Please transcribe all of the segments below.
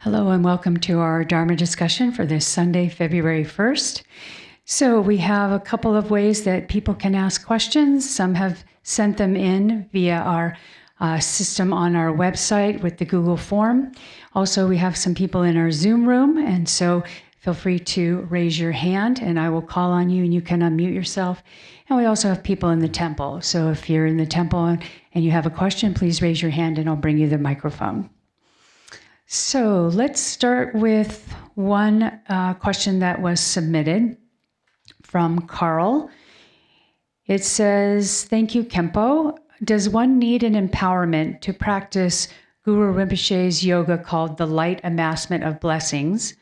Hello and welcome to our Dharma discussion for this Sunday, February 1st. So we have a couple of ways that people can ask questions. Some have sent them in via our system on our website with the Google form. Also, we have some people in our Zoom room, and so feel free to raise your hand and I will call on you and you can unmute yourself. And we also have people in the temple. So if you're in the temple and you have a question, please raise your hand and I'll bring you the microphone. So let's start with one question that was submitted from Carl. It says, thank you, Khenpo. Does one need an empowerment to practice Guru Rinpoche's yoga called the light amassment of blessings?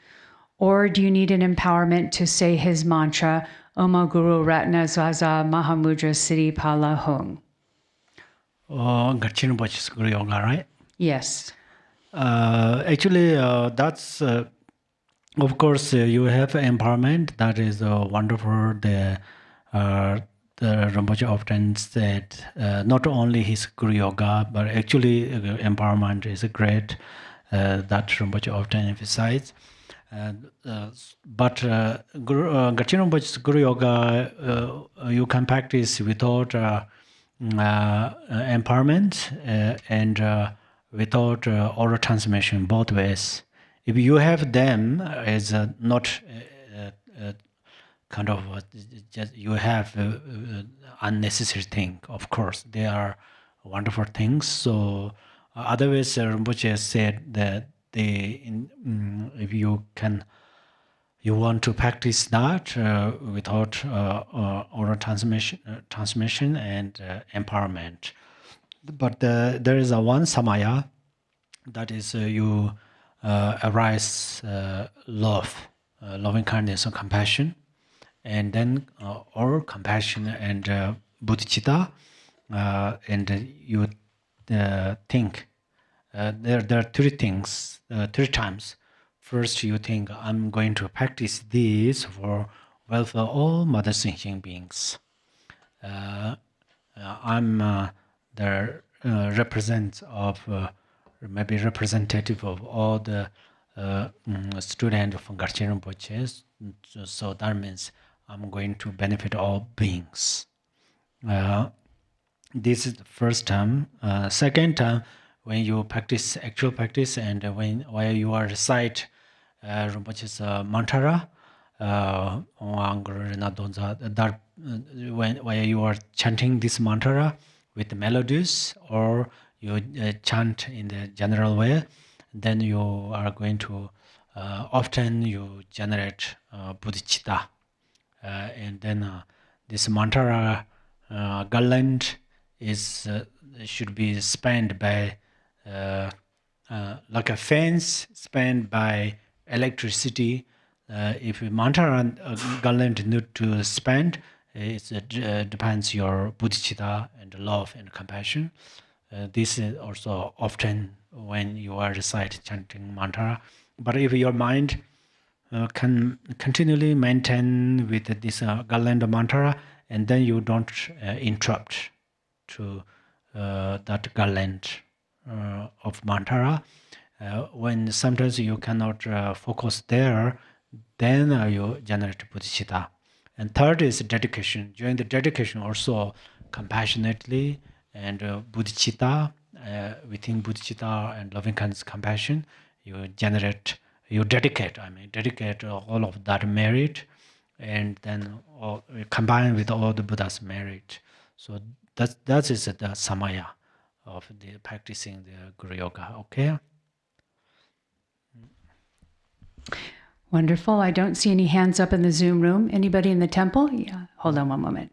Or do you need an empowerment to say his mantra, Oma Guru Ratna Zaza Mahamudra Siddhi Pala Hung? Gachin Boch's Guru Yoga, right? Yes. Actually, that's, of course, you have empowerment. That is wonderful. The Rinpoche often said, not only his Guru Yoga, but actually empowerment is great. That Rinpoche often emphasized. But Gachin Rinpoche's Guru Yoga, you can practice without empowerment and without oral transmission, both ways. If you have them as not kind of just you have unnecessary thing, of course, they are wonderful things. So otherwise, Rinpoche said that if you want to practice that without oral transmission and empowerment. But there is one samaya, that is you arise love, loving kindness and compassion, and then or compassion and bodhicitta, and you think. There are three things, three times. First, you think, I'm going to practice this for welfare of all mother sentient beings. I'm the maybe representative of all the students from Garchen Rinpoche. So that means I'm going to benefit all beings. This is the first time. Second time, when you practice actual practice and while you are recite Rinpoche's mantra, while you are chanting this mantra with the melodies, or you chant in the general way, then you are going to often you generate bodhicitta, and then this mantra garland is should be spanned by like a fence spanned by electricity. If a mantra garland need to spend, it depends your bodhicitta and love and compassion. This is also often when you are recite chanting mantra. But if your mind can continually maintain with this garland mantra, and then you don't interrupt to that garland of mantra. When sometimes you cannot focus there, then you generate bodhicitta. And third is dedication. During the dedication also compassionately and bodhicitta, within bodhicitta and loving kindness compassion, you dedicate all of that merit, and then combine with all the Buddha's merit. So that is the samaya of the practicing the Guru Yoga. Okay. Wonderful. I don't see any hands up in the Zoom room. Anybody in the temple? Yeah. Hold on one moment.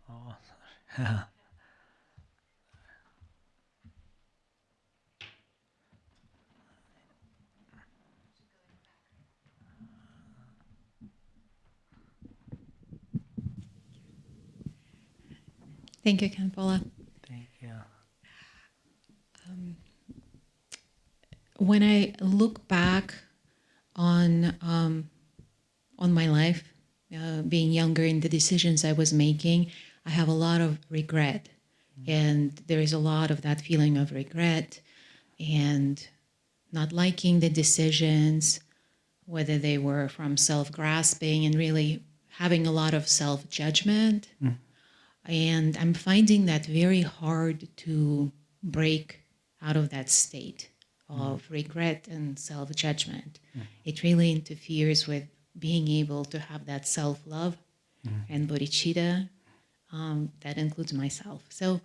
Oh, Thank you, Khenpo. thank you. When I look back on my life, being younger, in the decisions I was making, I have a lot of regret. And there is a lot of that feeling of regret and not liking the decisions, whether they were from self-grasping and really having a lot of self-judgment. And I'm finding that very hard to break out of that state of regret and self-judgment. It really interferes with being able to have that self-love and bodhicitta. That includes myself. So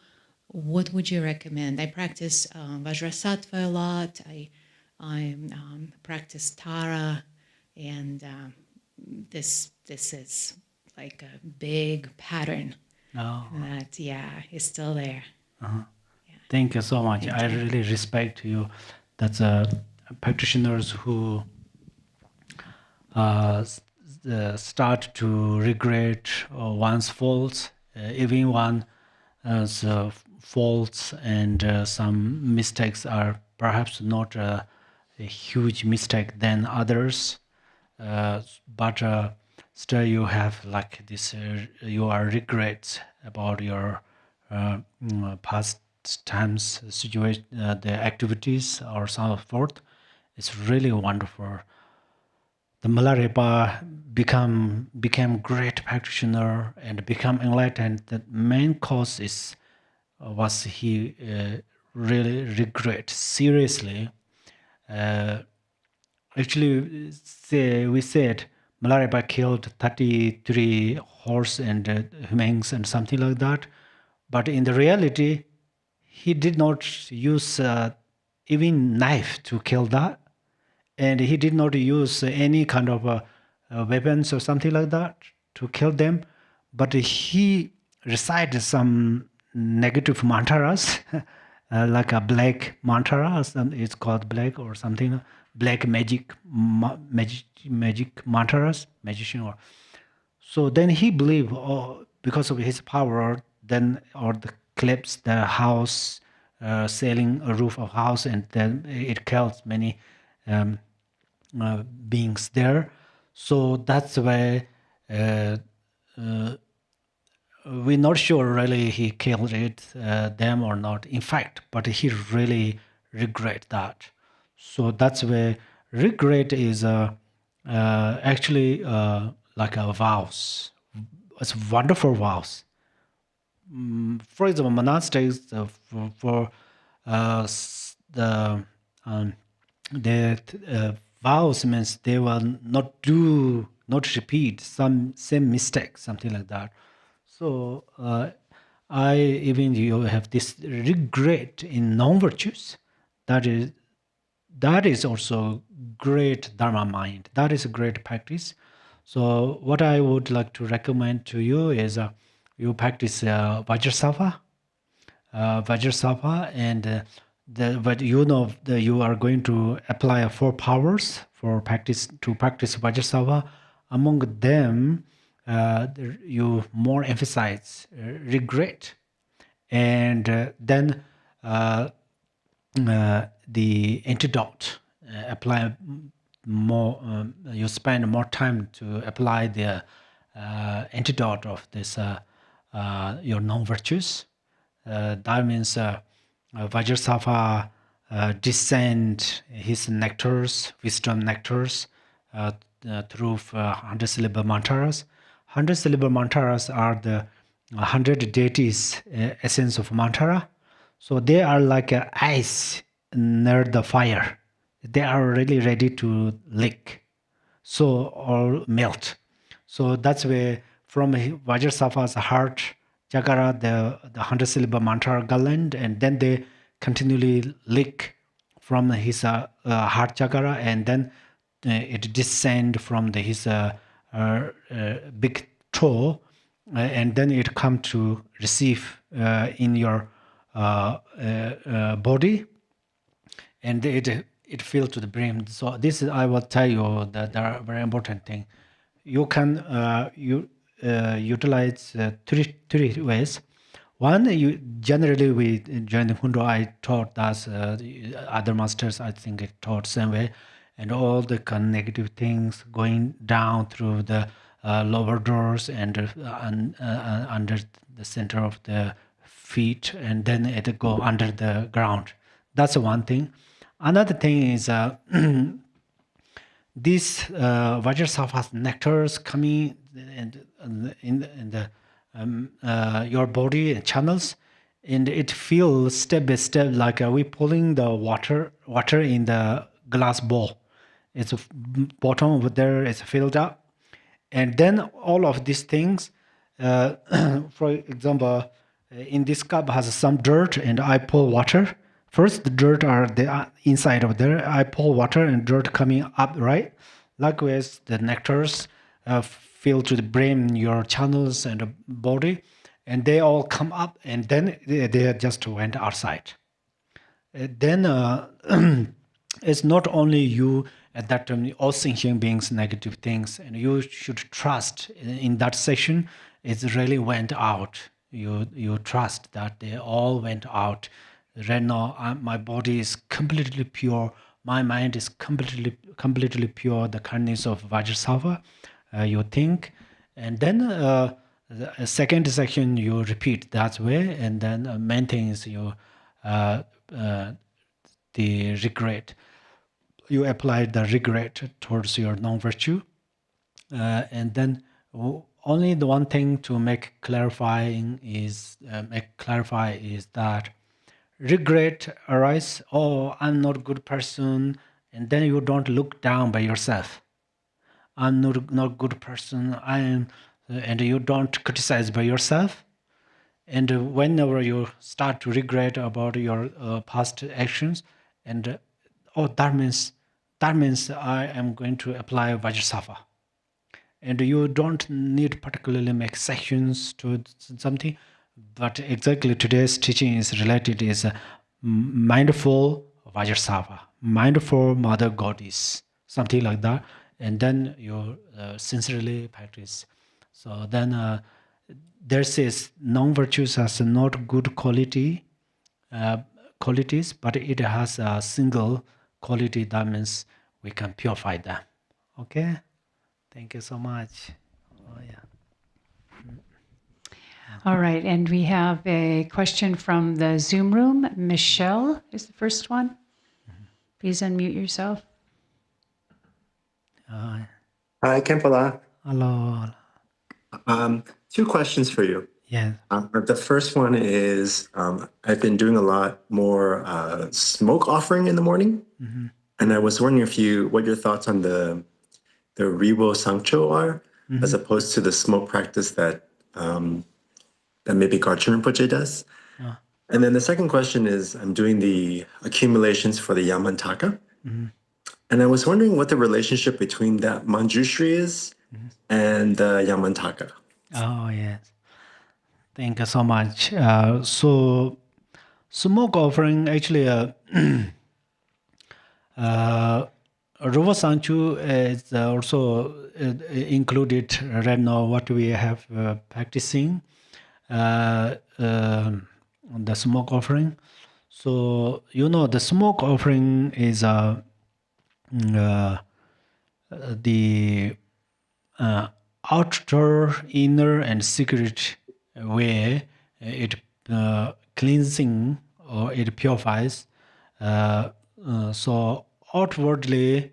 what would you recommend? I practice Vajrasattva a lot. I practice Tara, and this is like a big pattern that, is still there. Thank you so much. Thank I you. really respect you. That's practitioners who start to regret one's faults, even one's faults and some mistakes are perhaps not a huge mistake than others, but still you have like this, you are regrets about your past times, situation, the activities or so forth. It's really wonderful. The Milarepa became great practitioner and become enlightened. The main cause is was he really regret seriously. Uh, Actually, we said Milarepa killed 33 horse and humans and something like that. But in the reality, he did not use even knife to kill that, and he did not use any kind of weapons or something like that to kill them, but he recited some negative mantras, like a black mantra, it's called black or something, black magic mantras, magician. Or so then he believed, oh, because of his power, then or the clips the house, sailing a roof of house, and then it kills many um, beings there. So that's why we're not sure really he killed them or not. In fact, but he really regret that. So that's where regret is actually like a vows. It's wonderful vows. For example, monastics for the vows means they will not repeat some same mistake, something like that. So I even you have this regret in non-virtues. That is also great dharma mind. That is a great practice. So what I would like to recommend to you is you practice Vajrasattva, and but you know that you are going to apply 4 powers for practice to practice Vajrasattva. Among them, you more emphasize regret, and then the antidote. Apply more. You spend more time to apply the antidote of this your non-virtues. That means Vajrasattva descend his nectars, wisdom nectars, through 100-syllable mantras. 100-syllable mantras are the 100 deities' essence of mantra. So they are like ice near the fire. They are really ready to lick, so or melt. So that's where from Vajrasattva's heart chakra, the 100-syllable mantra garland, and then they continually lick from his heart chakra, and then it descend from his big toe, and then it come to receive in your body, and it fills to the brim. So this is, I will tell you that there are very important thing. You can utilize three ways. One, you generally we join the Hundo. I taught that the other masters, I think it taught same way, and all the kind of negative things going down through the lower doors and under the center of the feet, and then it go under the ground. That's one thing. Another thing is these Vajrasattva's nectars coming in the your body and channels, and it feels step by step like we pulling the water in the glass bowl. It's bottom over there is filled up, and then all of these things. For example, in this cup has some dirt, and I pull water. First, the dirt are the inside of there. I pull water and dirt coming up, right? Likewise, the nectars fill to the brain, your channels and the body, and they all come up, and then they just went outside. Then it's not only you at that time, all sentient beings, negative things, and you should trust in that session. It really went out. You trust that they all went out. Right now, my body is completely pure. My mind is completely pure. The kindness of Vajrasattva, you think, and then the second section you repeat that way, and then main thing is you the regret. You apply the regret towards your non-virtue, and then only the one thing to make clarify is that regret arise. Oh, I'm not a good person, and then you don't look down by yourself. I'm not good person. And you don't criticize by yourself. And whenever you start to regret about your past actions, and that means I am going to apply Vajrasattva. And you don't need particularly make sections to something, but exactly today's teaching is related is mindful Vajrasattva, mindful Mother Goddess, something like that. And then you sincerely practice. So then there says non-virtues has not good qualities, but it has a single quality. That means we can purify them. Okay? Thank you so much. Oh, yeah. All right, and we have a question from the Zoom room. Michelle is the first one. Please unmute yourself. Hi, Khenpo. hello. Two questions for you. Yes. The first one is I've been doing a lot more smoke offering in the morning, and I was wondering what your thoughts on the Ribo Sangcho are, as opposed to the smoke practice that maybe Garchen Rinpoche does. And then the second question is I'm doing the accumulations for the Yamantaka, and I was wondering what the relationship between that Manjushri is and the Yamantaka. Oh, yes. Thank you so much. So, smoke offering actually, Ruva Sanchu is also included right now what we have practicing the smoke offering. So, the smoke offering is the outer, inner, and secret way it cleansing or it purifies. So outwardly,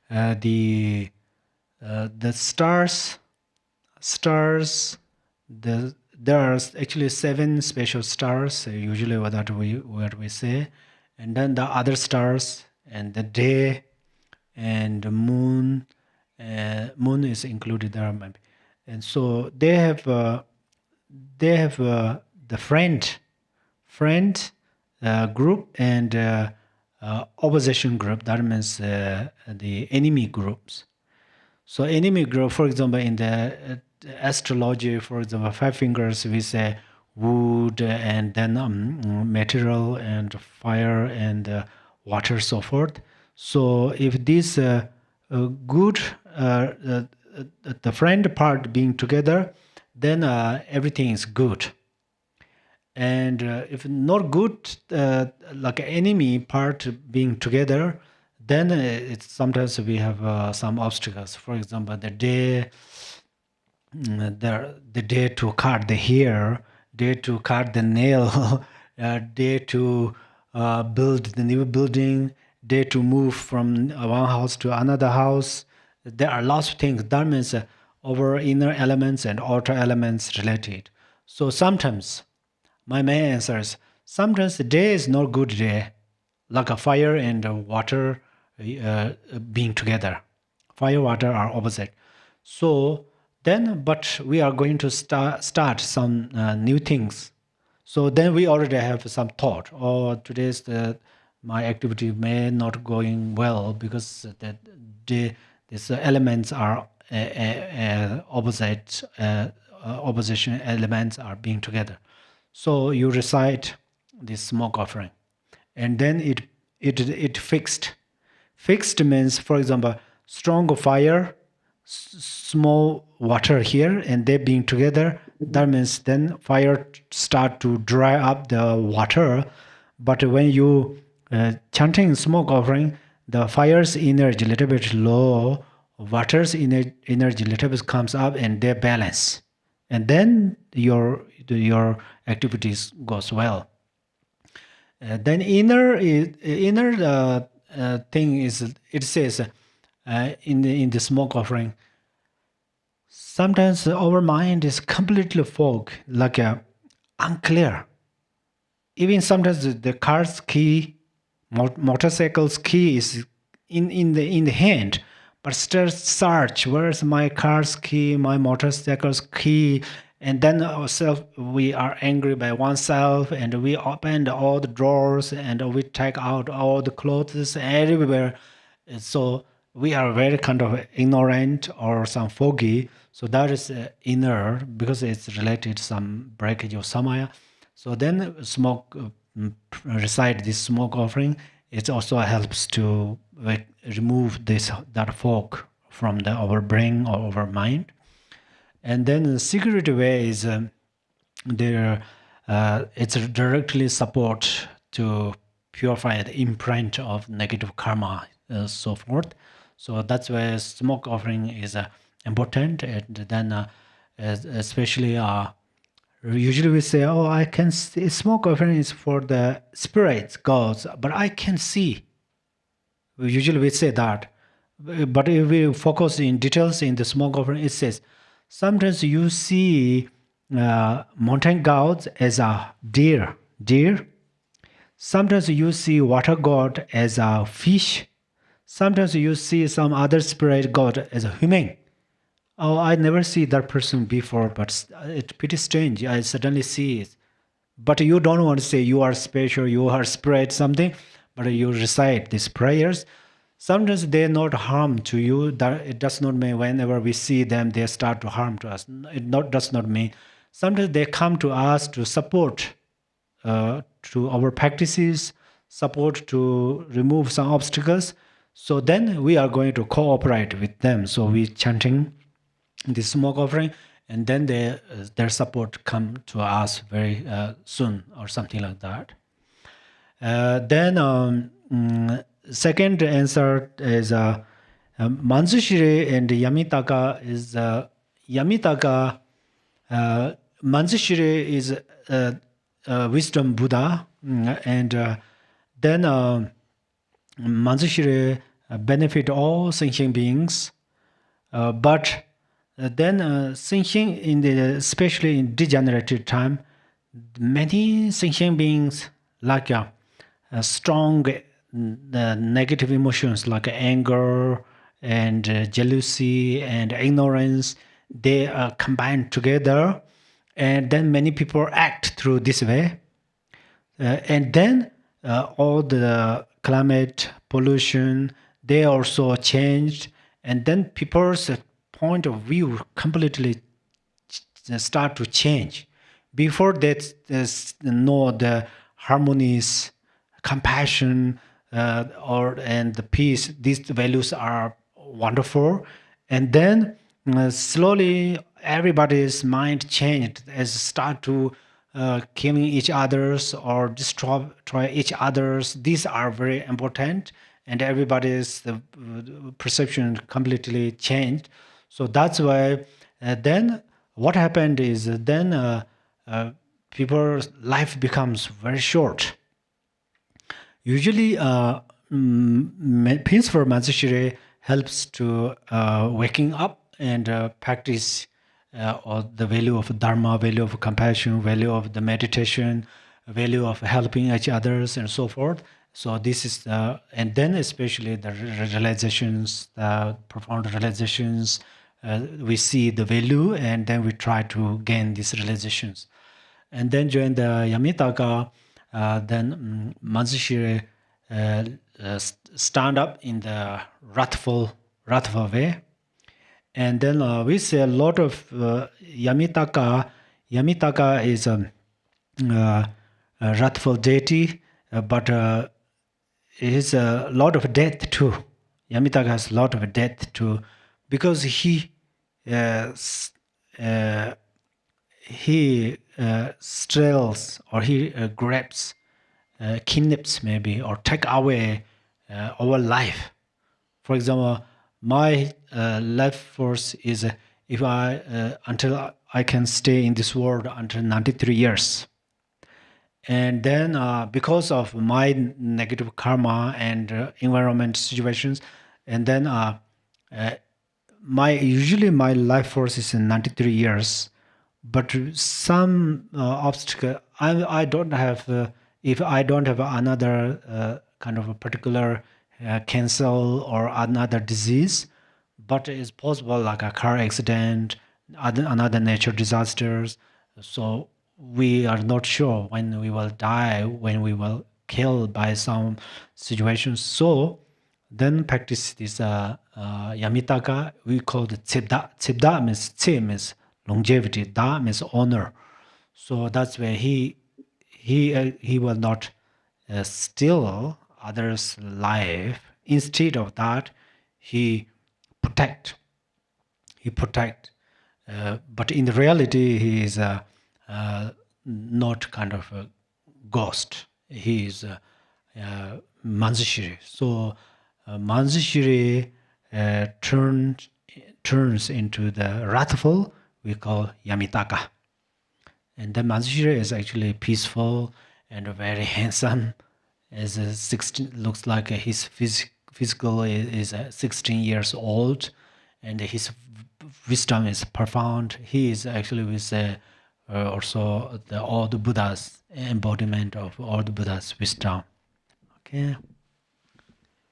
the stars. There are actually 7 special stars. Usually, what we say, and then the other stars and the day and the moon. Moon is included there, maybe, and so they have the friend group and opposition group. That means the enemy groups. So enemy group, for example, in the astrology, for example, 5 fingers, we say wood and then material and fire and water, so forth. So if this good, the friend part being together, then everything is good. And if not good, like enemy part being together, then it's sometimes we have some obstacles. For example, the day to cut the hair, day to cut the nail, day to build the new building, day to move from one house to another house. There are lots of things. That means our inner elements and outer elements related. So sometimes, my main answer is, sometimes the day is not good day, like a fire and water being together. Fire, water are opposite. So then, but we are going to start some new things. So then we already have some thought. Oh, today's my activity may not going well because these elements are opposition elements are being together. So you recite this smoke offering, and then it fixed. Fixed means, for example, strong fire, small water here, and they being together. That means then fire start to dry up the water. But when you chanting smoke offering, the fire's energy little bit low, water's energy little bit comes up, and they balance, and then your activities goes well. Then inner thing is, it says in the smoke offering, sometimes our mind is completely fog, like unclear. Even sometimes the car's key, motorcycle's key is in the hand, but still search, where's my car's key, my motorcycle's key, and then ourselves, we are angry by oneself, and we open all the drawers, and we take out all the clothes everywhere. So we are very kind of ignorant or some foggy. So that is inner, because it's related to some breakage of samaya. So then smoke, recite this smoke offering. It also helps to remove that fog from our brain or our mind. And then the secret way is it's directly support to purify the imprint of negative karma, so forth. So that's why smoke offering is important. And then especially usually we say, oh, I can see, smoke offering is for the spirits, gods, but I can see. Usually we say that. But if we focus in details in the smoke offering, it says, sometimes you see mountain gods as a deer. Sometimes you see water god as a fish. Sometimes you see some other spirit god as a human. Oh, I never see that person before, but it's pretty strange. I suddenly see it. But you don't want to say you are special, you are spirit, something, but you recite these prayers. Sometimes they're not harm to you. That it does not mean whenever we see them, they start to harm to us. It does not mean. Sometimes they come to us to support to our practices, support to remove some obstacles. So then we are going to cooperate with them. So we chanting the smoke offering, and then their support come to us very soon, or something like that. Then second answer is Manjushri and Yamitaka is Yamitaka. Manjushri is wisdom Buddha, and then Manjushri benefit all sentient beings, but then sentient especially in degenerative time, many sentient beings like strong negative emotions like anger and jealousy and ignorance, they are combined together, and then many people act through this way, and then all the climate pollution, they also changed, and then people's point of view completely start to change. Before that, know the harmonies, compassion, and the peace. These values are wonderful, and then slowly everybody's mind changed as start to killing each others or destroy each others. These are very important, and everybody's perception completely changed. So that's why then what happened is then people's life becomes very short. Usually, peaceful Manzushiri helps to waking up and practice or the value of Dharma, value of compassion, value of the meditation, value of helping each others, and so forth. So this is and then especially the realizations, the profound realizations, we see the value, and then we try to gain these realizations. And then during the Yamitaka, then Manzushiri stand up in the wrathful way. And then we see a lot of Yamitaka. Yamitaka is a wrathful deity, but it is a lot of death too. Yamitaka has a lot of death too, because he steals or he grabs, kidnaps maybe, or take away our life. For example, my life force is if I until I can stay in this world until 93 years. And then because of my negative karma and environment situations, and then usually my life force is in 93 years, but some obstacle I don't have. If I don't have another kind of a particular cancer or another disease, but it's possible like a car accident, another natural disasters. So we are not sure when we will die, when we will killed by some situations. So then practice this Yamitaka. We call it Tsibda. Tsibda means Tse means longevity. Da means honor. So that's where he will not steal others' life. Instead of that, he protect. But in the reality, he is not kind of a ghost. He is Manzushiri. So Manzushiri turns into the wrathful. We call Yamitaka. And then Manzushiri is actually peaceful and very handsome. As 16, looks like his physical is 16 years old, and his wisdom is profound. He is actually with also all the Buddha's embodiment of all the Buddha's wisdom. Okay.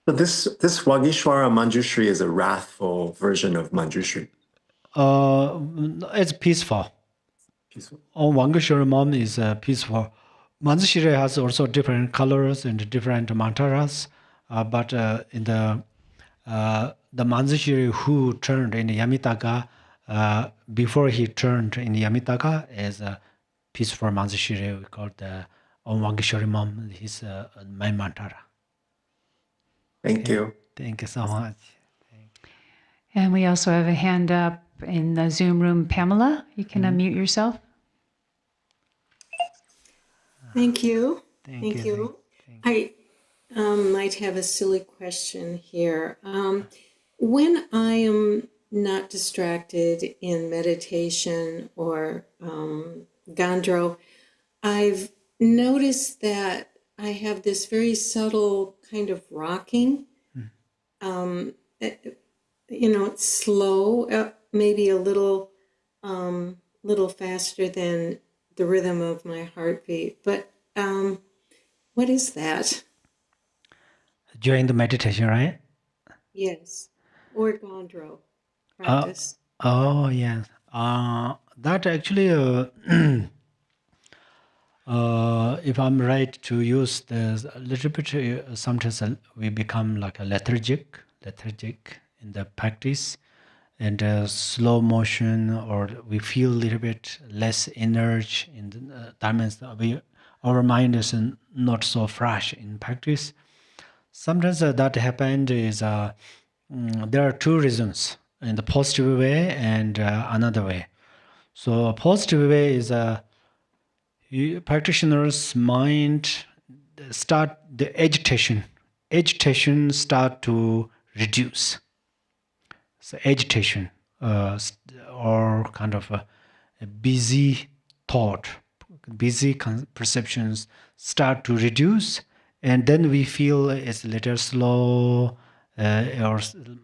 So this Wagishwara Manjushri is a wrathful version of Manjushri. It's peaceful. Peaceful. Wangeshwara Mom is peaceful. Manzushiri has also different colors and different mantras, but in the Manzushiri who turned in Yamitaka, before he turned in Yamitaka, is a peaceful Manzushiri. We call the Om Wangeshwari Mom. His my mantra. Thank you. Thank you so much. And we also have a hand up in the Zoom room. Pamela, you can unmute yourself. Thank you. Thank you. I might have a silly question here. When I am not distracted in meditation or Gandro, I've noticed that I have this very subtle kind of rocking. It's slow, maybe a little faster than the rhythm of my heartbeat. But what is that? During the meditation, right? Yes. Or Gandro practice. Oh, yes. That actually, if I'm right to use the little bit, sometimes we become like a lethargic in the practice, and slow motion, or we feel a little bit less energy in the dimensions. Our mind is not so fresh in practice. Sometimes that happened is there are two reasons, in the positive way and another way. So positive way is practitioner's mind start the agitation start to reduce. So agitation or kind of a busy thought busy perceptions start to reduce, and then we feel it's a little slow, or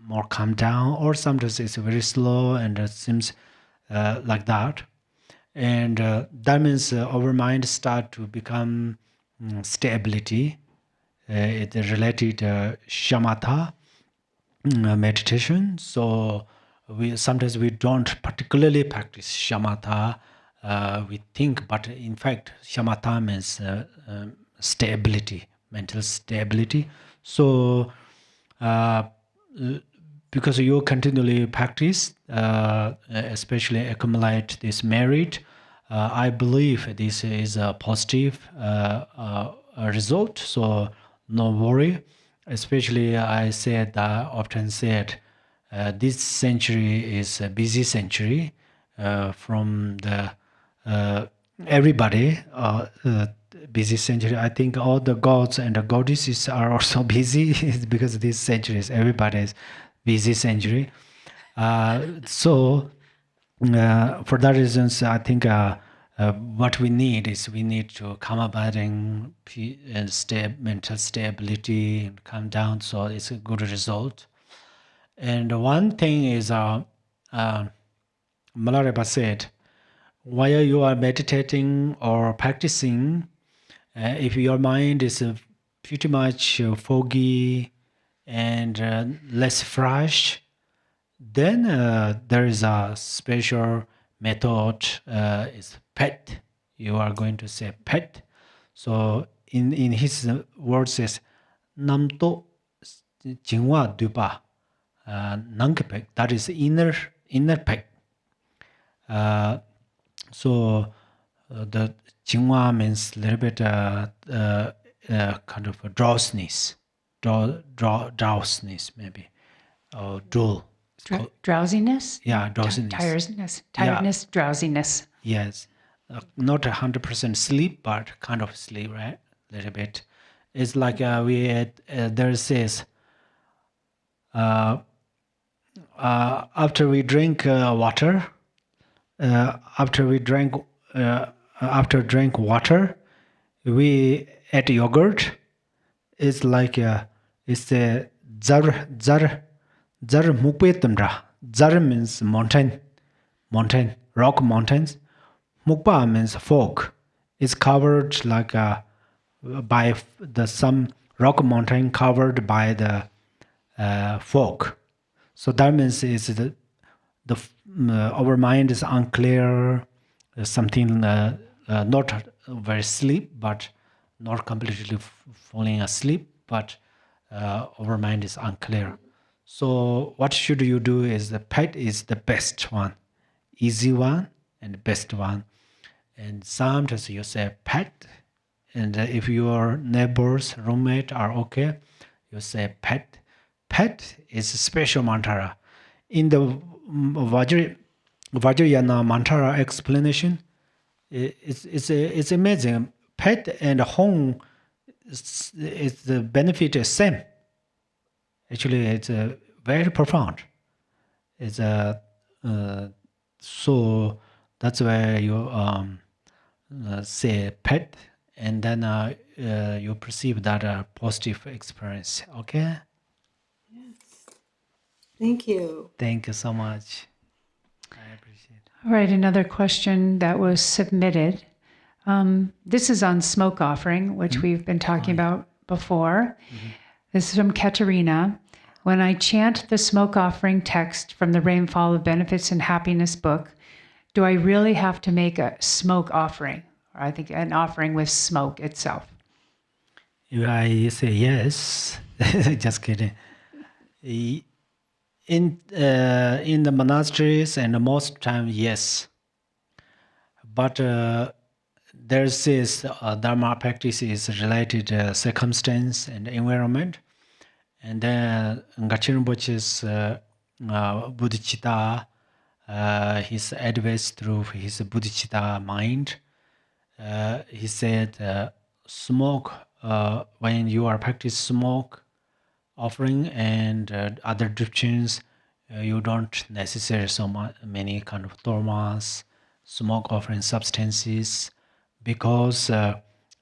more calm down, or sometimes it's very slow and it seems like that. And that means our mind start to become stability. It related shamatha meditation. So we sometimes we don't particularly practice shamatha. We think, but in fact, shamatha means stability, mental stability. So because you continually practice, especially accumulate this merit, I believe this is a positive result. So no worry. Especially I said, often said, this century is a busy century from the everybody. Busy century. I think all the gods and the goddesses are also busy. It's because this century is everybody's busy century. So for that reasons, I think what we need is we need to come about and mental stability and calm down. So it's a good result. And one thing is, Malareba said, while you are meditating or practicing, if your mind is pretty much foggy and less fresh, then there is a special method, is PET. You are going to say PET. So in his words is Namto Jingwa Dupa Nankpek. That is inner pek. So the Jingwa means a little bit kind of a drowsiness, drowsiness maybe, or dull. Drowsiness? Yeah, drowsiness. Tiredness, drowsiness. Yes, not 100% sleep, but kind of sleep, right? A little bit. It's like there says, after we drink water, after drink water, we eat yogurt. It's like it's a zar mukpe tamra. Zar means mountain, rock mountains. Mukpa means fog. It's covered like by some rock mountain covered by the fog. So that means is our mind is unclear, something not very sleep, but not completely falling asleep, but our mind is unclear. So what should you do is the PET is the best one, easy one and best one. And sometimes you say PET, and if your neighbors, roommate are okay, you say PET. PET is a special mantra. In the Vajrayana mantra explanation, it's amazing. PET and home is the benefit is same. Actually, it's very profound. It's so that's why you say PET, and then you perceive that positive experience. Okay. Thank you. Thank you so much. I appreciate it. All right, another question that was submitted. This is on smoke offering, which we've been talking about before. This is from Katerina. When I chant the smoke offering text from the Rainfall of Benefits and Happiness book, do I really have to make a smoke offering? Or I think an offering with smoke itself. I say yes. Just kidding. In the monasteries and most time, yes. But there's this Dharma practice is related circumstance and environment. And then Ngachir Rinpoche's bodhicitta, his advice through his bodhicitta mind, he said, smoke, when you are practice smoke offering and other dripchins, you don't necessarily so many kind of dharmas, smoke offering substances, because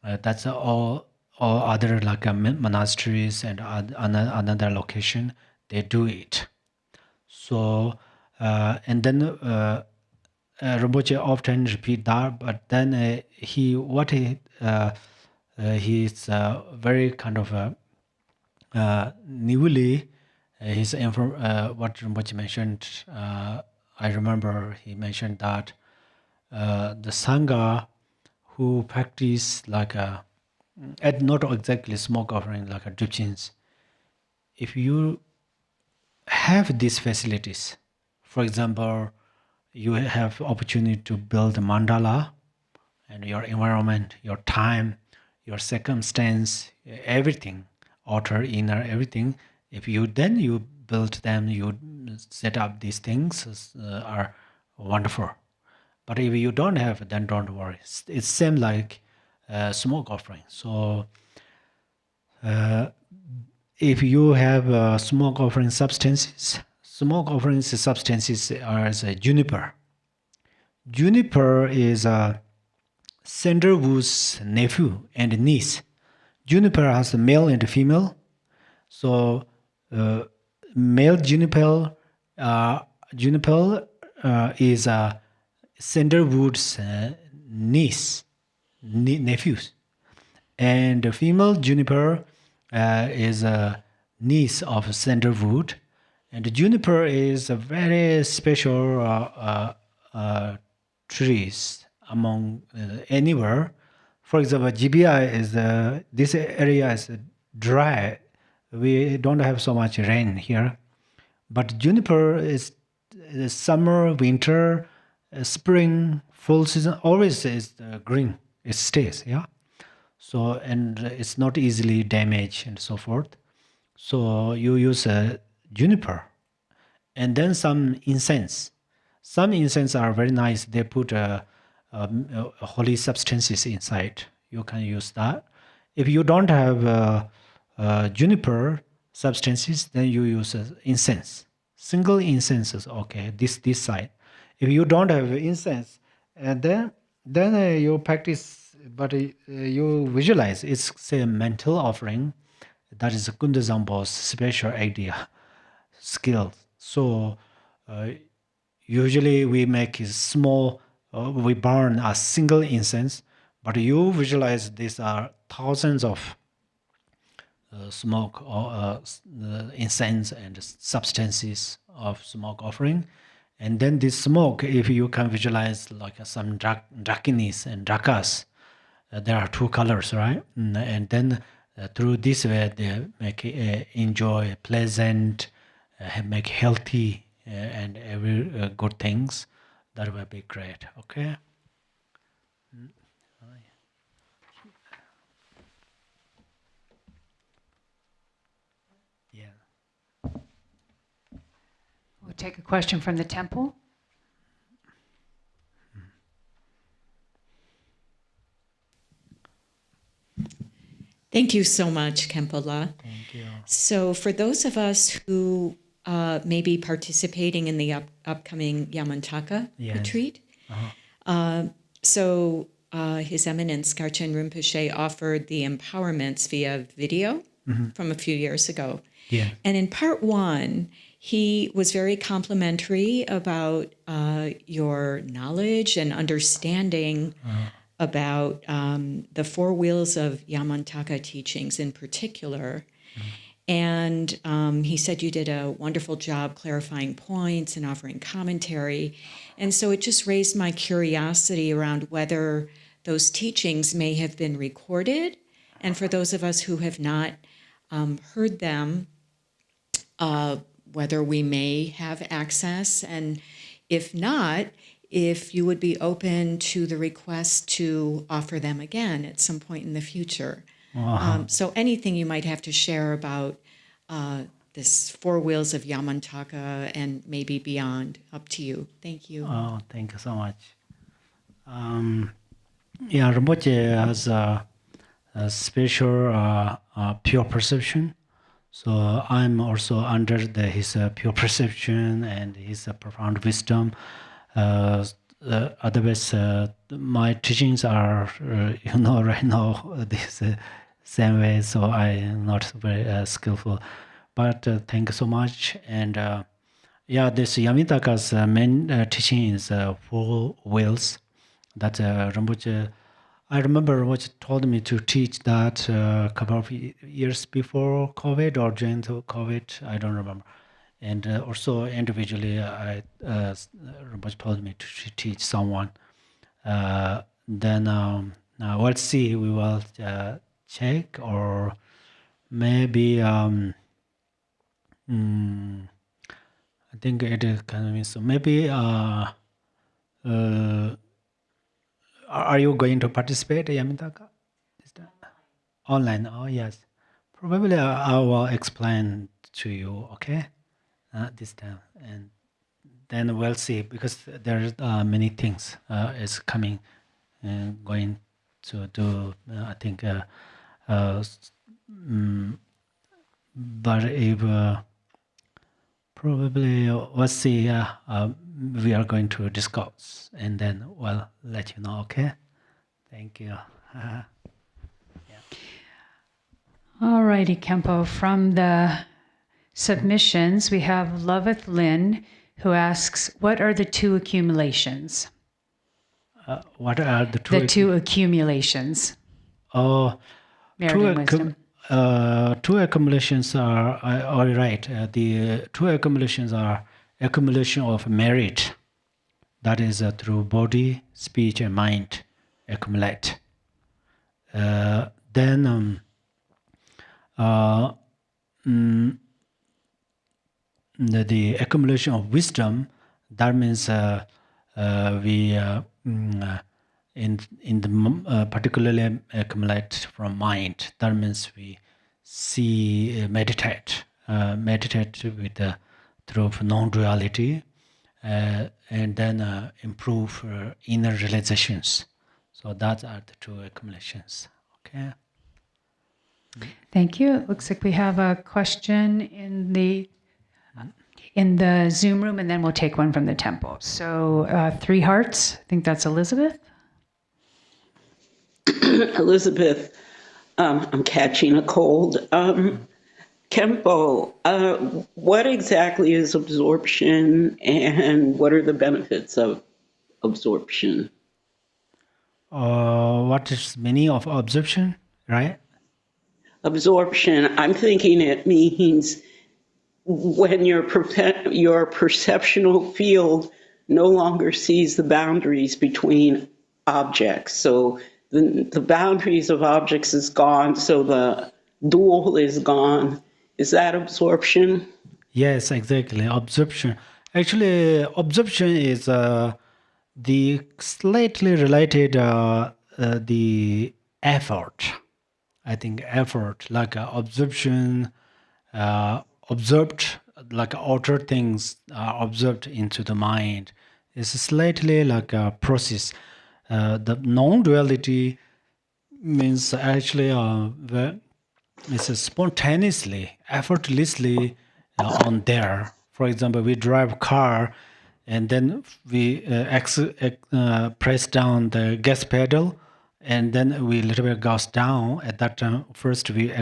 that's all other like monasteries and another location they do it. So and then Rinpoche often repeat that, but then he's very kind of newly what Rinpoche mentioned. I remember he mentioned that the Sangha who practice like not exactly smoke offering like a dripchins. If you have these facilities, for example, you have opportunity to build a mandala, and your environment, your time, your circumstance, everything, outer, inner, everything. If you build them, you set up these things are wonderful. But if you don't have, then don't worry. It's same like smoke offering. So if you have smoke offering substances are as a juniper. Juniper is a sandalwood's nephew and niece. Juniper has a male and a female. So male juniper is a sandalwood's nephews, and the female juniper is a niece of sandalwood, and the juniper is a very special trees among anywhere. For example, GBI is this area is dry. We don't have so much rain here, but juniper is summer, winter, spring, fall season always is green. It stays, yeah. So and it's not easily damaged and so forth. So you use a juniper, and then some incense. Some incense are very nice. They put holy substances inside. You can use that. If you don't have juniper substances, then you use incense. Single incense is okay. This side. If you don't have incense, and then you practice, but you visualize. It's say a mental offering. That is Kundazambo's special idea, skill. So usually we make a small, we burn a single incense, but you visualize these are thousands of smoke or incense and substances of smoke offering. And then this smoke, if you can visualize like some drakinis and drakas, there are two colors, right? And then through this way, they make enjoy pleasant, make healthy, and every good things. That will be great. Okay. Yeah. We'll take a question from the temple. Thank you so much, Khenpo. Thank you. So for those of us who may be participating in the upcoming Yamantaka retreat, so His Eminence Garchen Rinpoche offered the empowerments via video from a few years ago. Yeah. And in part one, he was very complimentary about your knowledge and understanding about the four wheels of Yamantaka teachings in particular. And he said you did a wonderful job clarifying points and offering commentary. And so it just raised my curiosity around whether those teachings may have been recorded. And for those of us who have not heard them, whether we may have access. And if not, if you would be open to the request to offer them again at some point in the future. So anything you might have to share about this four wheels of Yamantaka and maybe beyond, up to you. Thank you. Oh, thank you so much. Yeah, Rinpoche has a special pure perception. So I'm also under his pure perception and his profound wisdom. Otherwise, my teachings are, right now this same way, so I'm not very skillful. But thank you so much. And this Yamitaka's main teaching is four wheels. That Rinpoche, I remember Rinpoche told me to teach that a couple of years before COVID or during the COVID, I don't remember. And also individually, Rinpoche told me to teach someone. Then we'll see. We will check, or maybe I think it is kind of so. Maybe are you going to participate, Yamitaka? Is that online? Oh yes. Probably I will explain to you. Okay, this time, and then we'll see, because there are many things is coming and going to do. I think, but if probably we'll see. We are going to discuss, and then we'll let you know. Okay. Thank you. All righty, Khenpo. From the submissions, we have Loveth Lin, who asks, what are the two accumulations? What are the two? The two accumulations. Oh, Merit and wisdom. Two accumulations are all right. The two accumulations are accumulation of merit. That is through body, speech, and mind accumulate. Then the accumulation of wisdom. That means we in the particularly accumulate from mind. That means we see meditate with through non-duality, and then improve inner realizations. So that are the two accumulations. Okay. Thank you. It looks like we have a question in the Zoom room, and then we'll take one from the temple. So 3 hearts. I think that's Elizabeth. Elizabeth, I'm catching a cold. Khenpo, what exactly is absorption, and what are the benefits of absorption? What is meaning of absorption, right? Absorption, I'm thinking it means when your perceptual field no longer sees the boundaries between objects. So the boundaries of objects is gone, so the dual is gone. Is that absorption? Yes, exactly. Absorption. Actually, absorption is the slightly related the effort. I think effort, like absorption, observed, like outer things are observed into the mind. It's slightly like a process. The non-duality means actually it's spontaneously, effortlessly on there. For example, we drive a car, and then we press down the gas pedal, and then we little bit goes down. At that time, first we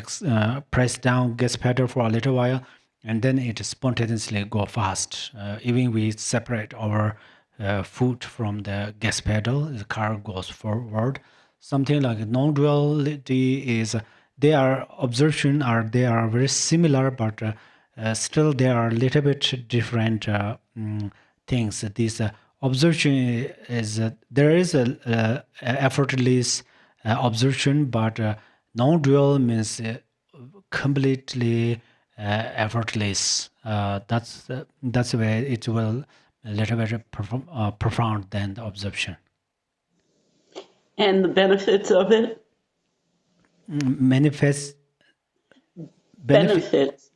press down gas pedal for a little while, and then it spontaneously go fast. Even we separate our foot from the gas pedal, the car goes forward. Something like non-duality is they are absorption, are they are very similar, but still they are a little bit different things. This absorption is there is a effortless absorption, but non-dual means completely effortless. That's where it will a little bit profound than the absorption. And the benefits of it? Manifest Benefits.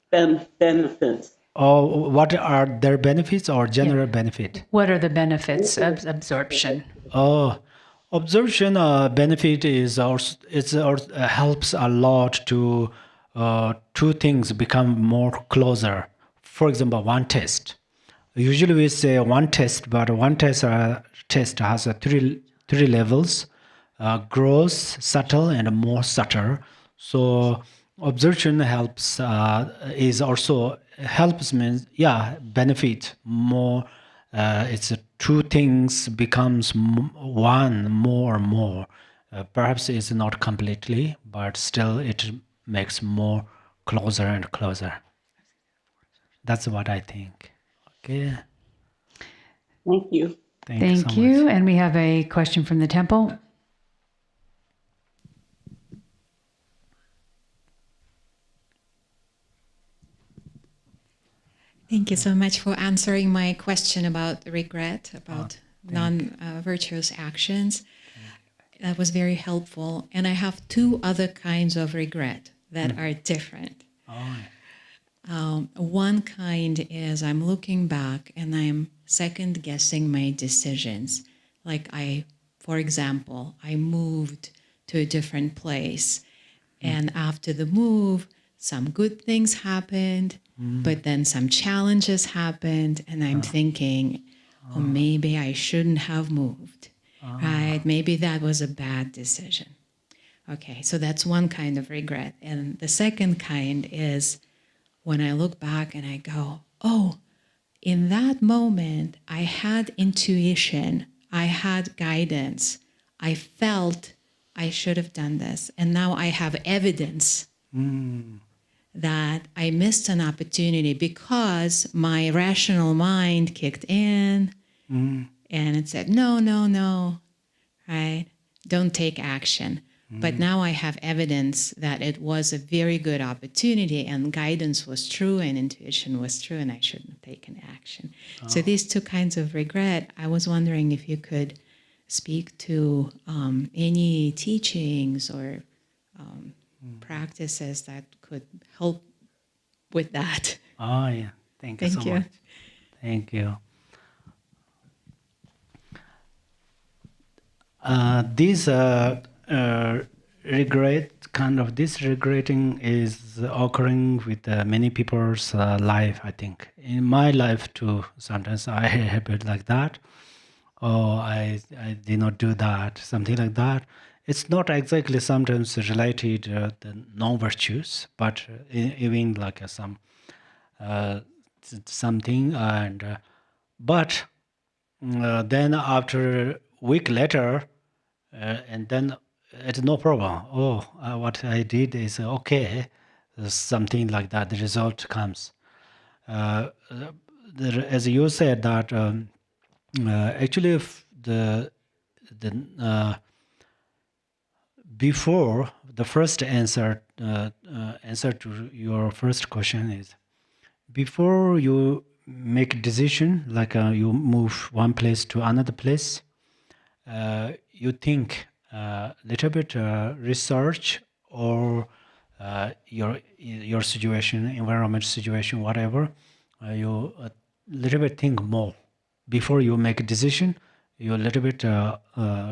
Oh, what are their benefits or general benefit? What are the benefits of absorption? Oh, absorption benefit is also helps a lot to two things become more closer. For example, one test. Usually we say one test, but one test has three levels: gross, subtle, and more subtle. So observation helps means benefit more. It's two things becomes one more and more. Perhaps it's not completely, but still it makes more closer and closer. That's what I think. Okay. Thank you. Thank you so Thank you. much. And we have a question from the temple. Thank you so much for answering my question about regret, about non-virtuous actions. That was very helpful. And I have two other kinds of regret that are different. One kind is I'm looking back and I'm second guessing my decisions. Like for example, I moved to a different place. And after the move, some good things happened, but then some challenges happened. And I'm thinking, oh, maybe I shouldn't have moved, right? Maybe that was a bad decision. Okay, so that's one kind of regret. And the second kind is when I look back and I go, oh, in that moment, I had intuition, I had guidance, I felt I should have done this. And now I have evidence that I missed an opportunity because my rational mind kicked in and it said, no, right? Don't take action. But now I have evidence that it was a very good opportunity and guidance was true and intuition was true and I shouldn't have taken action. So these two kinds of regret, I was wondering if you could speak to any teachings or practices that could help with that. Oh, yeah. Thank you so much. Thank you. This regretting is occurring with many people's life, I think. In my life too, sometimes I happen like that. Oh, I did not do that, something like that. It's not exactly sometimes related to the non-virtues, but even like something. And but then after a week later, and then it's no problem. Oh, what I did is okay, something like that. The result comes. As you said that actually, if the before the first answer to your first question is before you make a decision, like you move one place to another place, you think little bit research or your situation, environment situation, whatever. You a little bit think more before you make a decision. You a little bit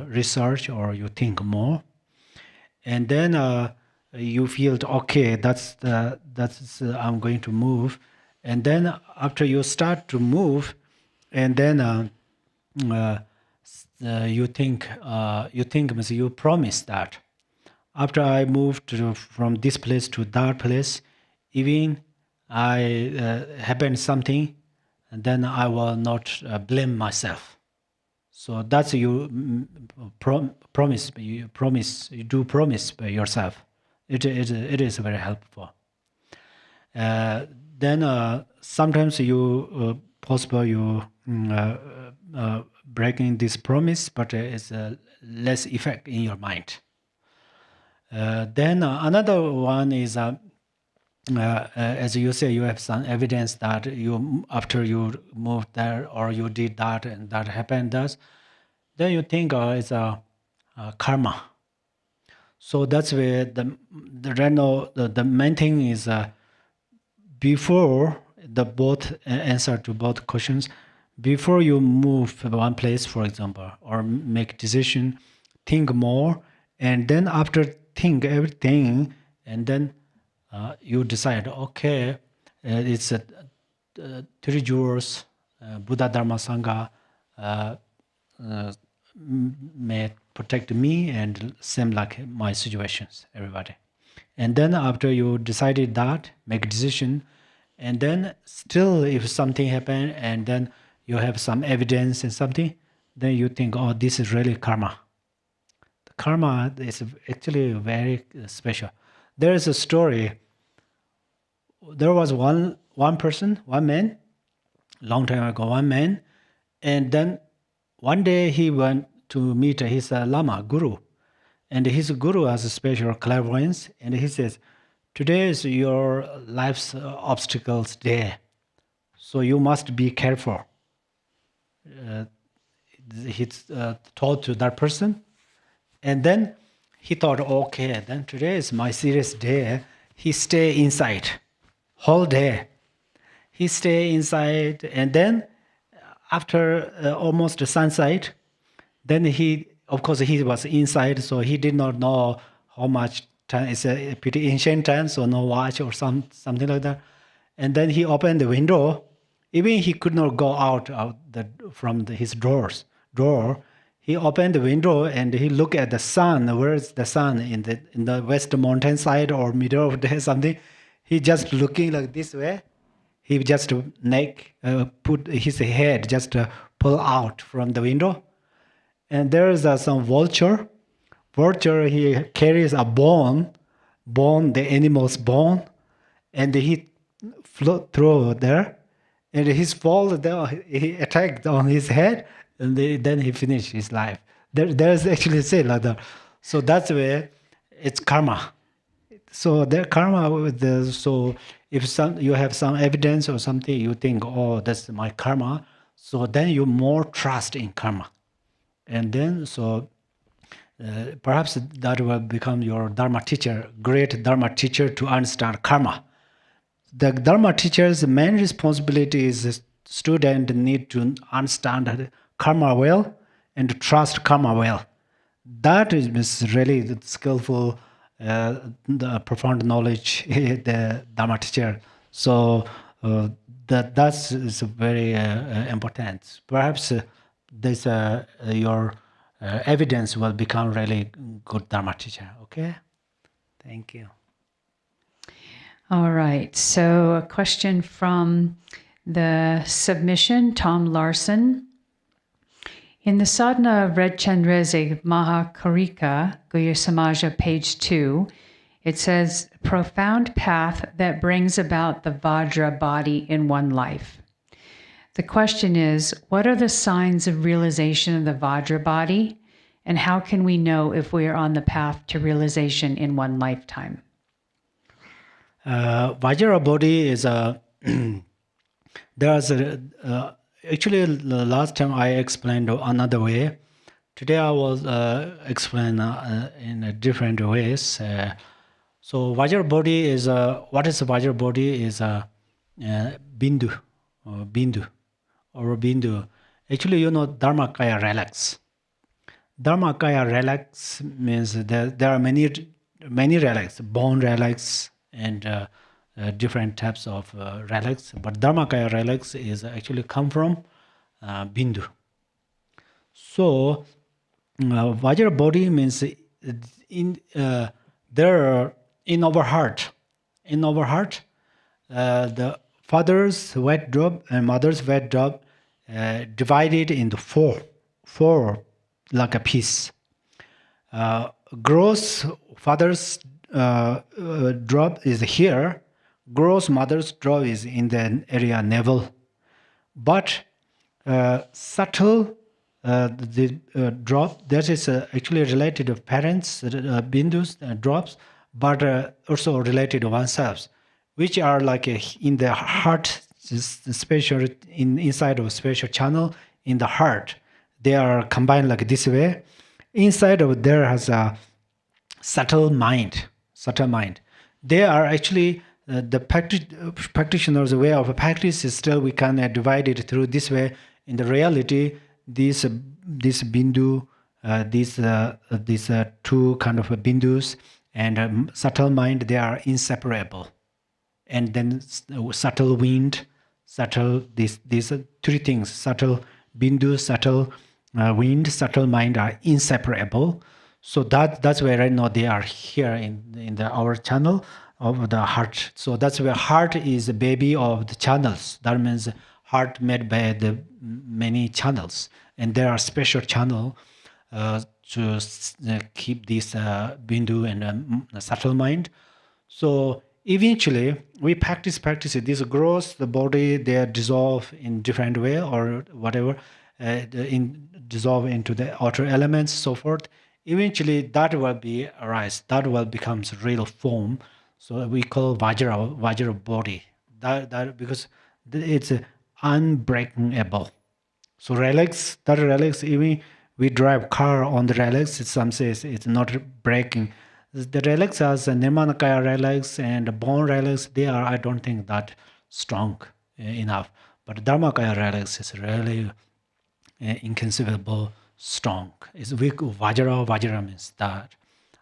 research or you think more, and then you feel okay. That's I'm going to move, and then after you start to move, and then you think means you promise that after I moved from this place to that place, even I happened something, and then I will not blame myself. So that's you promise. You do promise by yourself. It is very helpful. Then sometimes you possible you breaking this promise, but it's less effect in your mind. Then another one is as you say, you have some evidence that you after you moved there or you did that and that happened. Then you think it's a karma. So that's where the main thing is before the both answer to both questions. Before you move from one place, for example, or make decision, think more, and then after think everything, and then you decide. Okay, it's three jewels, Buddha, Dharma, Sangha. may protect me and same like my situations, everybody. And then after you decided that, make a decision, and then still if something happened and then you have some evidence and something, then you think, oh, this is really karma. The karma is actually very special. There is a story. There was one person, one man, long time ago, one man, and then one day he went to meet his lama, guru, and his guru has a special clairvoyance, and he says, today is your life's obstacles day, so you must be careful. He told to that person, and then he thought, okay, then today is my serious day. He stay inside whole day. He stay inside, and then after almost sunset, then he, of course, he was inside, so he did not know how much time. It's a pretty ancient time, so no watch or something like that. And then he opened the window. Even he could not go out from his door. He opened the window and he looked at the sun. Where is the sun in the west mountain side or middle of the something? He just looking like this way. He just put his head just pull out from the window. And there is some vulture. Vulture, he carries a bone, the animal's bone, and he float through there. And his fall down, he attacked on his head, and then he finished his life. There's actually say like that. So that's where it's karma. So the karma, so if you have some evidence or something, you think, oh, that's my karma. So then you more trust in karma. And then, so perhaps that will become your Dharma teacher, great Dharma teacher to understand karma. The Dharma teacher's main responsibility is the student need to understand karma well and trust karma well. That is really the skillful, the profound knowledge, the Dharma teacher. So that's very important. Perhaps this your evidence will become really good Dharma teacher. Okay, thank you. All right. So a question from the submission, Tom Larson. In the sadhana of Red Chandrese Mahakarika, Guhya Samaja, page 2, it says, profound path that brings about the Vajra body in one life. The question is, what are the signs of realization of the Vajra body, and how can we know if we are on the path to realization in one lifetime? Vajra body is a there's a actually the last time I explained another way. Today I will explain in a different ways. So Vajra body is what is a Vajra body is a bindu or bindu. Actually, Dharmakaya relax. Dharmakaya relax means there are many relax, bone relax, and different types of relax. But Dharmakaya relax is actually come from bindu. So Vajra body means there in our heart. In our heart, the father's wet drop and mother's wet drop divided into four like a piece. Gross father's drop is here. Gross mother's drop is in the area navel. But subtle the drop that is actually related to parents, bindus, drops, but also related to oneself, which are like in the heart, special inside of a special channel in the heart. They are combined like this way. Inside of there has a subtle mind. They are actually the practitioner's way of practice is still we can divide it through this way. In the reality, this bindu, these two kind of bindus and subtle mind, they are inseparable. And then subtle wind, subtle these three things: subtle bindu, subtle wind, subtle mind are inseparable. So that's where right now they are here in our channel of the heart. So that's where heart is the baby of the channels. That means heart made by the many channels, and there are special channel to keep this bindu and subtle mind. So eventually we practice it. This grows the body, they dissolve in different way or whatever, dissolve into the outer elements, so forth. Eventually that will be arise. That will becomes real form. So we call Vajra body. That because it's unbreakable. So relics, even we drive car on the relics, some says it's not breaking. The relics as Nirmanakaya relics and bone relics, they are, I don't think that strong enough. But Dharmakaya relics is really inconceivable strong. It's weak. Vajra means that.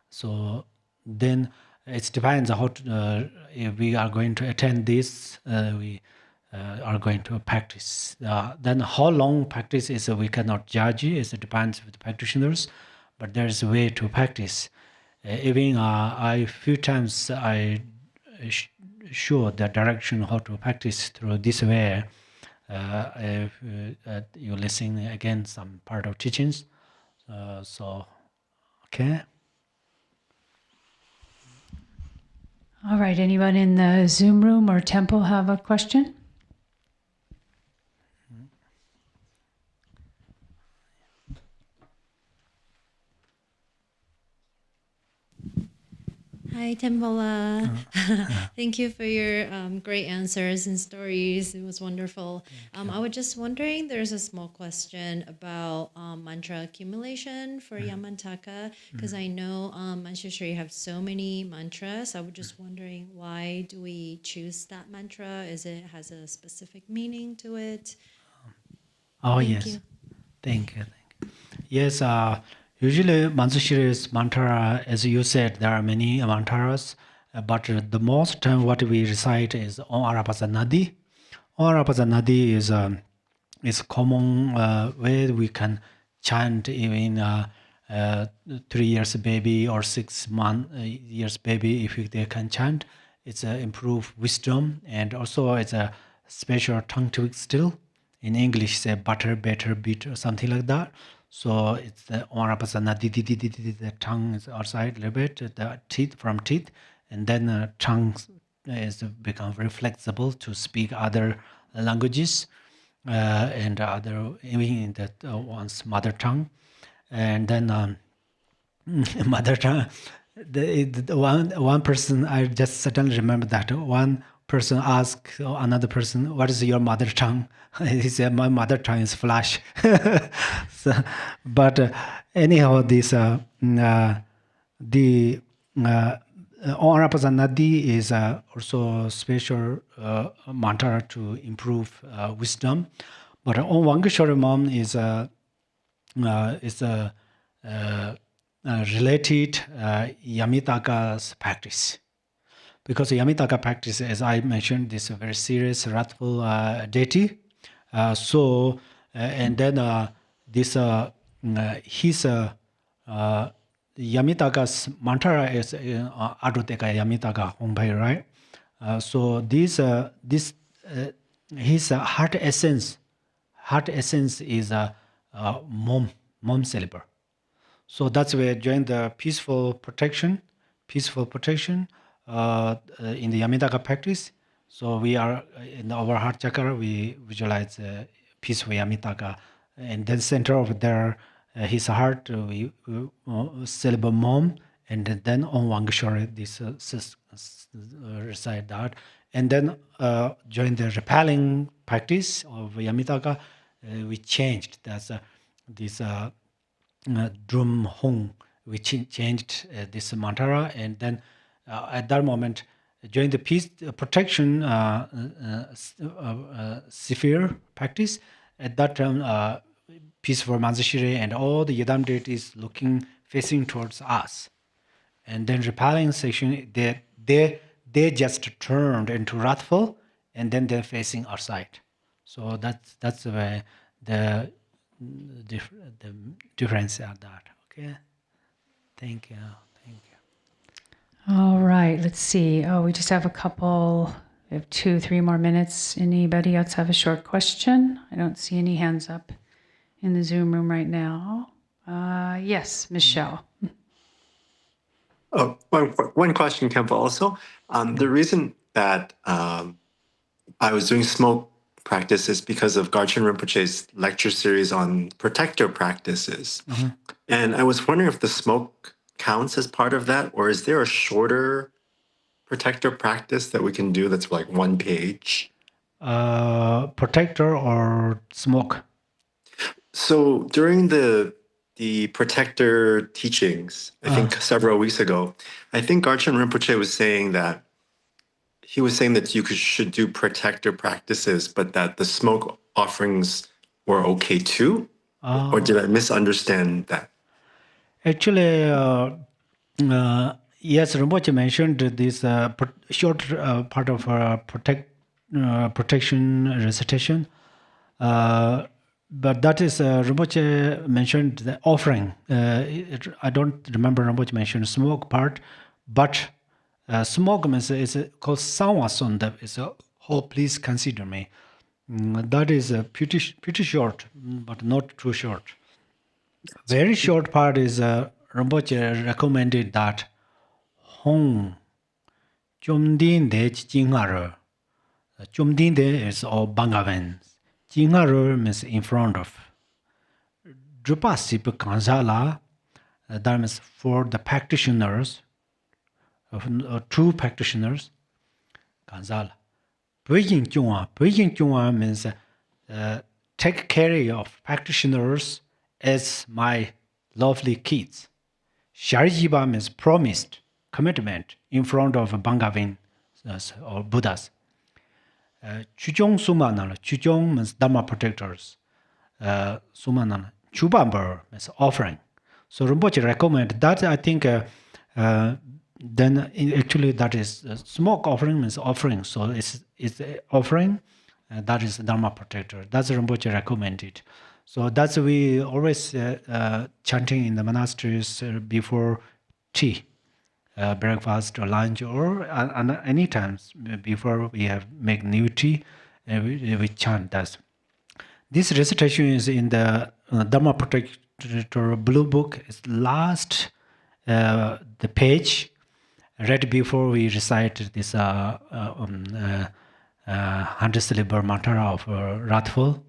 So then it depends how if we are going to attend this, we are going to practice. Then how long practice is we cannot judge. It depends with the practitioners, but there is a way to practice. Even I few times I show the direction how to practice through this way. If you listen again some part of teachings, so okay. All right. Anyone in the Zoom room or temple have a question? Hi, Tempola. Thank you for your great answers and stories. It was wonderful. I was just wondering, there's a small question about mantra accumulation for Yamantaka, because I know Manjushri have so many mantras. I was just wondering, why do we choose that mantra? Has a specific meaning to it? Oh, Thank yes. you. Thank you. Yes, usually Manjushri's mantra, as you said, there are many mantras, but the most time what we recite is Om Arapasanadi. Om Arapasanadi is common way we can chant even 3 years baby or 6 years baby, if they can chant. It's improve wisdom, and also it's a special tongue tweak still. In English, say butter, better, bit, or something like that. So it's the Onarapasana, the tongue is outside a little bit, the teeth from teeth, and then tongue is become very flexible to speak other languages and other, even in that one's mother tongue. And then mother tongue. The one person, I just suddenly remember that one person asked another person, "What is your mother tongue?" He said, "My mother tongue is flash." So, but anyhow, this the Onarapasanadi is also special mantra to improve wisdom. But Om Vankasharamam is a related Yamitaka's practice. Because Yamitaka practice, as I mentioned, is a very serious, wrathful deity. And then this his Yamitaka's mantra is Aduteka Yamitaka Hombai, right? So this his heart essence is mom syllable. So that's where during the peaceful protection in the Yamitaka practice. So we are in our heart chakra, we visualize peaceful Yamitaka, and then center of there, his heart, we syllable mom, and then on Wangashore, this recite that. And then during the repelling practice of Yamitaka, we changed this drum hung. We changed this mantra, and then at that moment, during the peace protection sphere practice, at that time, peaceful Manjushri and all the Yadam deities looking facing towards us, and then repelling section, they just turned into wrathful, and then they're facing our side. So that's where the the difference are that. Okay. Thank you. All right, let's see. Oh, we just have a couple, we have 2-3 more minutes. Anybody else have a short question? I don't see any hands up in the Zoom room right now. Yes, Michelle. Oh, one question, Khenpo, also. The reason that I was doing smoke practice is because of Garchen Rinpoche's lecture series on protector practices. And I was wondering if the smoke counts as part of that, or is there a shorter protector practice that we can do that's like 1 page? Protector or smoke? So during the protector teachings, I think several weeks ago, I think Garchen Rinpoche was saying that you should do protector practices, but that the smoke offerings were okay too. Or did I misunderstand that? Actually, yes, Rinpoche mentioned this short part of protection recitation. But that is Rinpoche mentioned the offering. I don't remember Rinpoche mentioned smoke part, but smoke means is called Sanwasunda. It's oh, please consider me. That is pretty short, but not too short. Very short part is Rinpoche recommended that Hong Chomdin de Jingaru. Chomdin de is all Bangavan. Jingaru means in front of. Drupa Sip Kanzala, that means for the practitioners, true practitioners, Kanzala. Beijing Jungwa means take care of practitioners as my lovely kids. Sharijiba means promised, commitment in front of Bangavin or Buddhas. Chujong Sumanala, Chujong means Dharma protectors. Sumanala, Chubamber means offering. So Rinpoche recommend that. I think then actually that is smoke offering means offering. So it's offering. That is Dharma protector. That's Rinpoche recommended. So that's we always chanting in the monasteries before tea, breakfast or lunch, or any times before we have make new tea, we chant that. This recitation is in the Dharma Protector Blue Book. It's last the page, right before we recite this 100-syllable mantra of Wrathful.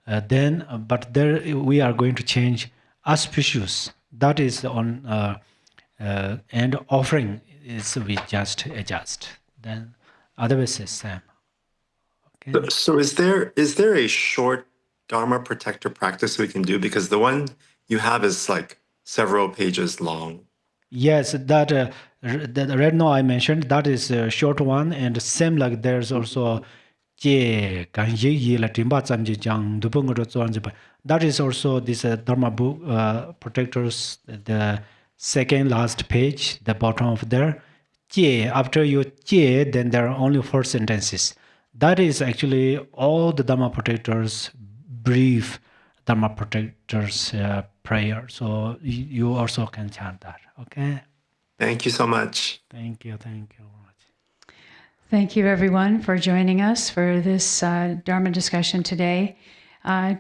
But there we are going to change auspicious. That is on and offering is we just adjust. Then otherwise is same. Okay. So is there a short Dharma protector practice we can do? Because the one you have is like several pages long. Yes, that right now I mentioned that is a short one, and same like there's also that is also this Dharma book protectors, the second last page, the bottom of there. After you then there are only 4 sentences. That is actually all the Dharma protectors brief Dharma protectors prayer. So you also can chant that. Okay. Thank you so much. Thank you. Thank you, everyone, for joining us for this Dharma discussion today.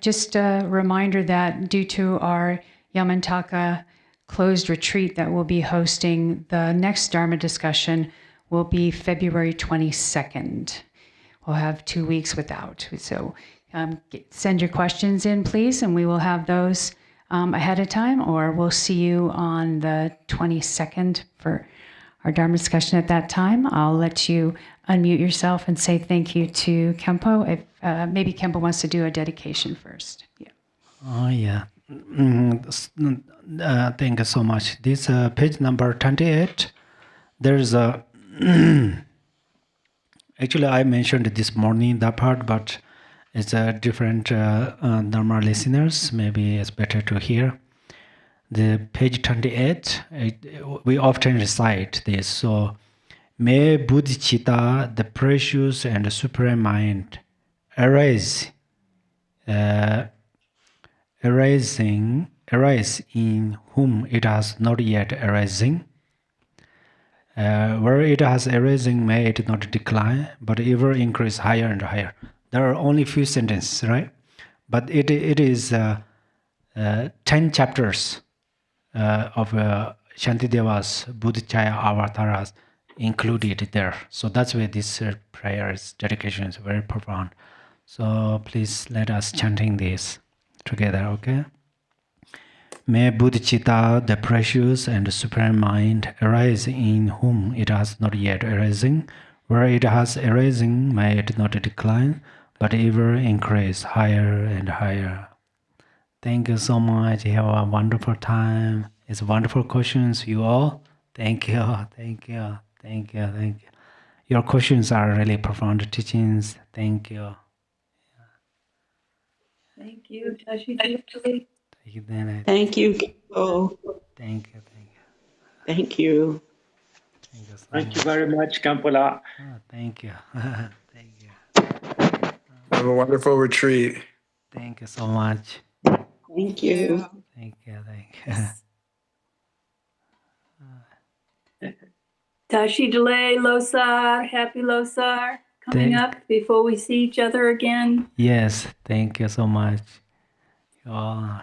Just a reminder that due to our Yamantaka closed retreat that we'll be hosting, the next Dharma discussion will be February 22nd. We'll have 2 weeks without. So send your questions in, please, and we will have those ahead of time, or we'll see you on the 22nd for our Dharma discussion at that time. I'll let you unmute yourself and say thank you to Khenpo. If maybe Khenpo wants to do a dedication first. Yeah. Oh, yeah. Thank you so much. This page number 28, there's a... Actually, I mentioned this morning that part, but it's a different Dharma listeners. Maybe it's better to hear. The page 28, we often recite this. So, may bodhicitta, the precious and supreme mind, arise arise in whom it has not yet arisen. Where it has arisen, may it not decline, but ever increase higher and higher. There are only few sentences, right? But it is 10 chapters of Shantideva's Buddhachaya avatars included there. So that's why this prayer's dedication is very profound. So please let us chanting this together, okay? May Buddhachita, the precious and supreme mind, arise in whom it has not yet arisen. Where it has arisen, may it not decline, but ever increase higher and higher. Thank you so much. You have a wonderful time. It's wonderful questions, you all. Thank you, thank you, thank you, thank you. Your questions are really profound teachings. Thank you. Thank you, Tashi. Thank Thank you, Dana. Thank you, Khenpo. Thank you, thank you. Thank you. Thank you so Thank much. you very much, Kampola. Oh, thank you. Thank you. Have a wonderful retreat. Thank you so much. Thank you. Thank you, thank you. Tashi Delay, Losar, happy Losar coming up before we see each other again. Yes, thank you so much. You all.